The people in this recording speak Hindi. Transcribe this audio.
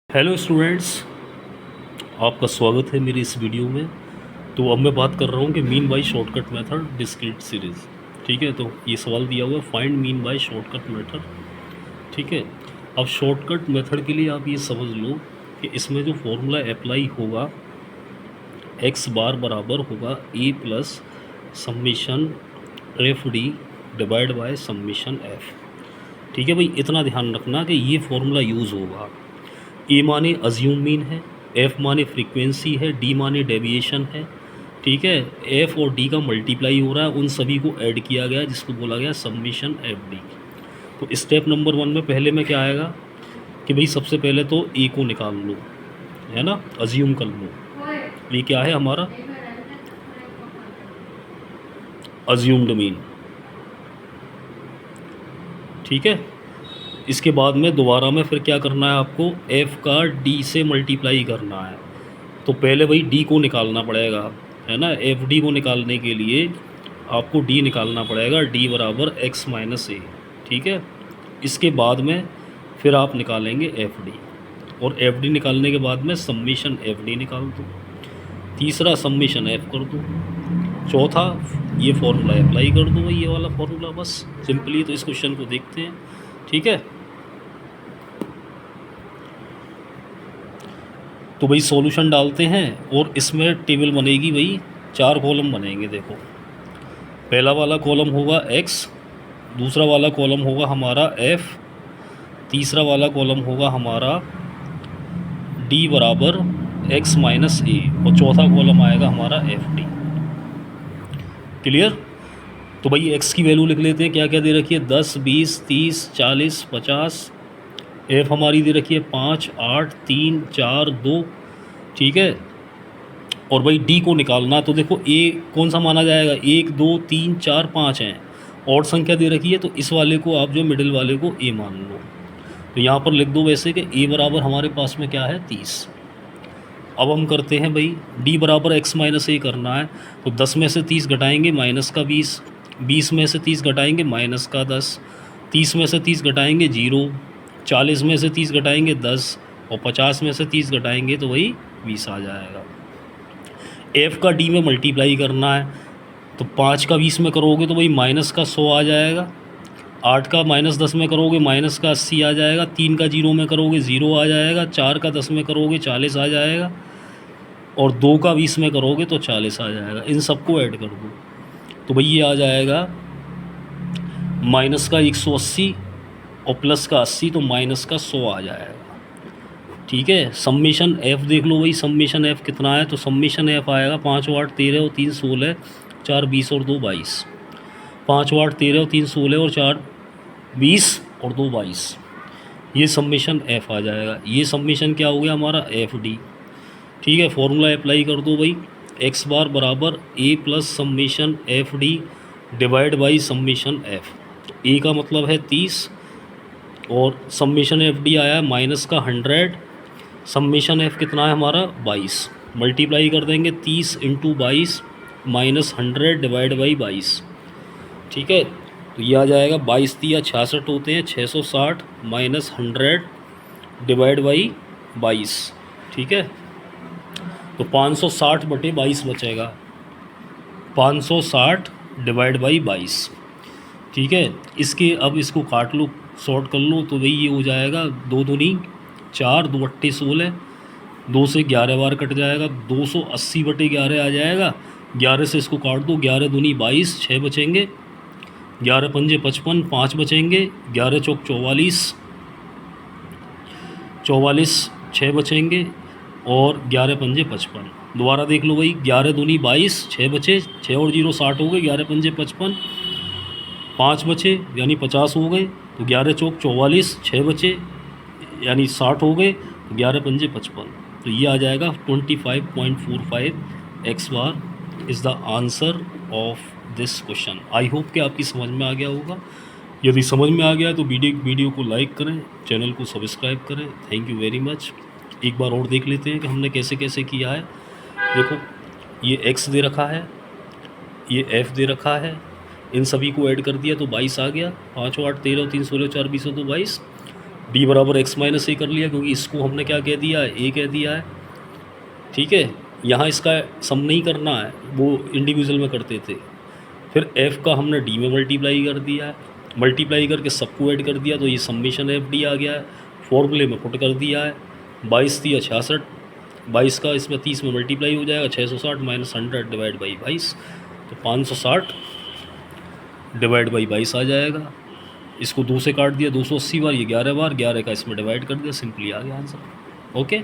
हेलो स्टूडेंट्स, आपका स्वागत है मेरी इस वीडियो में। तो अब मैं बात कर रहा हूँ कि mean by shortcut method discrete series. ठीक है, तो ये सवाल दिया हुआ है, find mean by shortcut method. ठीक है, अब शॉर्टकट मेथड के लिए आप ये समझ लो कि इसमें जो फॉर्मूला अप्लाई होगा, एक्स बार बराबर होगा a plus summation f d divide by summation f. ठीक है भाई, इतना ध्यान रखना कि ये फॉर्मूला यूज़ होगा। ए माने अज्यूम मीन है, एफ माने फ्रीक्वेंसी है, डी माने डेविएशन है। ठीक है, एफ और डी का मल्टीप्लाई हो रहा है, उन सभी को ऐड किया गया जिसको बोला गया सबमिशन एफ डी। तो स्टेप नंबर 1 में पहले में क्या आएगा कि भाई सबसे पहले तो ए को निकाल लो, है ना, अज्यूम कर लो। ये क्या है हमारा अज्यूम्ड मीन। ठीक है, इसके बाद में दोबारा में फिर क्या करना है आपको, एफ़ का डी से मल्टीप्लाई करना है। तो पहले भाई डी को निकालना पड़ेगा, है ना। एफ डी को निकालने के लिए आपको डी निकालना पड़ेगा, डी बराबर एक्स माइनस ए। ठीक है, इसके बाद में फिर आप निकालेंगे एफ डी, और एफ डी निकालने के बाद में सम्मिशन एफ डी निकाल दो, तीसरा सम्मिशन एफ कर दो, चौथा ये फॉर्मूला अप्लाई कर दो, ये वाला फॉर्मूला। बस सिंपली तो इस क्वेश्चन को देखते हैं। ठीक है, तो भाई सॉल्यूशन डालते हैं और इसमें टेबल बनेगी भाई, 4 कॉलम बनेंगे। देखो, पहला वाला कॉलम होगा x, दूसरा वाला कॉलम होगा हमारा f, तीसरा वाला कॉलम होगा हमारा d बराबर x माइनस ए, और चौथा कॉलम आएगा हमारा एफ डी। क्लियर। तो भाई x की वैल्यू लिख लेते हैं, क्या क्या दे रखी है, 10, 20, 30, 40, 50। एफ हमारी दे रखी है 5, 8, 3, 4, 2। ठीक है, और भाई डी को निकालना, तो देखो ए कौन सा माना जाएगा, 1, 2, 3, 4, 5 हैं, और संख्या दे रखी है, तो इस वाले को आप जो मिडिल वाले को ए मान लो। तो यहाँ पर लिख दो वैसे कि ए बराबर हमारे पास में क्या है, 30। अब हम करते हैं भाई, डी बराबर एक्स माइनस ए करना है, तो 10 में से 30 घटाएंगे माइनस का 20, 20 में से 30 घटाएंगे माइनस का 10, 30 में से 30 घटाएंगे 0, 40 में से 30 घटाएंगे 10, और 50 में से 30 घटाएंगे तो वही 20 आ जाएगा। एफ़ का डी में मल्टीप्लाई करना है, तो 5 का 20 में करोगे तो भाई माइनस का 100 आ जाएगा, 8 का माइनस 10 में करोगे माइनस का 80 आ जाएगा, 3 का 0 में करोगे 0 आ जाएगा, 4 का 10 में करोगे 40 आ जाएगा, और 2 का 20 में करोगे तो 40 आ जाएगा। इन सबको ऐड कर दो, तो भाई ये आ जाएगा माइनस का 180 और प्लस का 80, तो माइनस का 100 आ जाएगा। ठीक है, सम्मिशन एफ़ देख लो भाई, सम्मिशन एफ़ कितना है, तो सम्मिशन एफ़ आएगा 5 8 13 और 3 16, 4 20 और 2 22। 5 8 13 और 3 16 और 4 20 और 2 22, ये सम्मिशन एफ़ आ जाएगा। ये सम्मिशन क्या हो गया हमारा, एफ डी। ठीक है, फॉर्मूला अप्लाई कर दो भाई, एक्स बार बराबर a plus summation f d divide by summation f. A का मतलब है 30, और सम्मिशन एफ डी आया माइनस का 100, सम्मिशन एफ कितना है हमारा 22, मल्टीप्लाई कर देंगे 30 इंटू 22 माइनस 100 डिवाइड बाई 22। ठीक है, तो ये आ जाएगा 22 दिया 66 होते हैं, 660 माइनस 100 डिवाइड बाई 22। ठीक है, तो 560 बटे 22 बचेगा, 560 डिवाइड बाई 22। ठीक है, इसके अब इसको काट लो, शॉर्ट कर लो, तो भाई ये हो जाएगा 2 दूनी 4, 2 अट्टे 16, 2 से 11 बार कट जाएगा, 280 बटे 11 आ जाएगा। 11 से इसको काट दो, 11 दूनी 22, 6 बचेंगे, 11 पंजे 55, 5 बचेंगे, 11 चौक 44, 44 6 बचेंगे, और 11 पंजे 55। दोबारा देख लो भाई, 11 दूनी 22, 6 बचे, 6 और 0 60 हो गए, 11 पंजे 55, 5 बचे यानी 50 हो गए, तो 11 चौक 44, 6 बचे यानी 60 हो गए, 11 पंजे 55। तो ये आ जाएगा 25.45 x bar is the answer of this question. I hope कि आपकी समझ में आ गया होगा। यदि समझ में आ गया तो वीडियो को लाइक करें, चैनल को सब्सक्राइब करें। Thank you very much. एक बार और देख लेते हैं कि हमने कैसे कैसे किया है। देखो, ये एक्स दे रखा है, ये एफ़ दे रखा है, इन सभी को ऐड कर दिया तो 22 आ गया, 5 8 13 3 16 4 20 तो 22। डी बराबर एक्स माइनस ए कर लिया, क्योंकि इसको हमने क्या कह दिया है, ए कह दिया है। ठीक है, यहाँ इसका सम नहीं करना है, वो इंडिविजुअल में करते थे। फिर एफ़ का हमने डी में मल्टीप्लाई कर दिया है, मल्टीप्लाई करके सबको ऐड कर दिया, तो ये समीशन एफ डी आ गया है। फॉर्मूले में पुट कर दिया है, 22 दिया 66, 22 का इसमें 30 में मल्टीप्लाई हो जाएगा, 660 माइनस 100 डिवाइड बाई 22, तो 560 डिवाइड बाई 22 आ जाएगा। इसको 2 से काट दिया, 280 बार, ये 11 बार, 11 का इसमें डिवाइड कर दिया, सिंपली आ गया आंसर। ओके।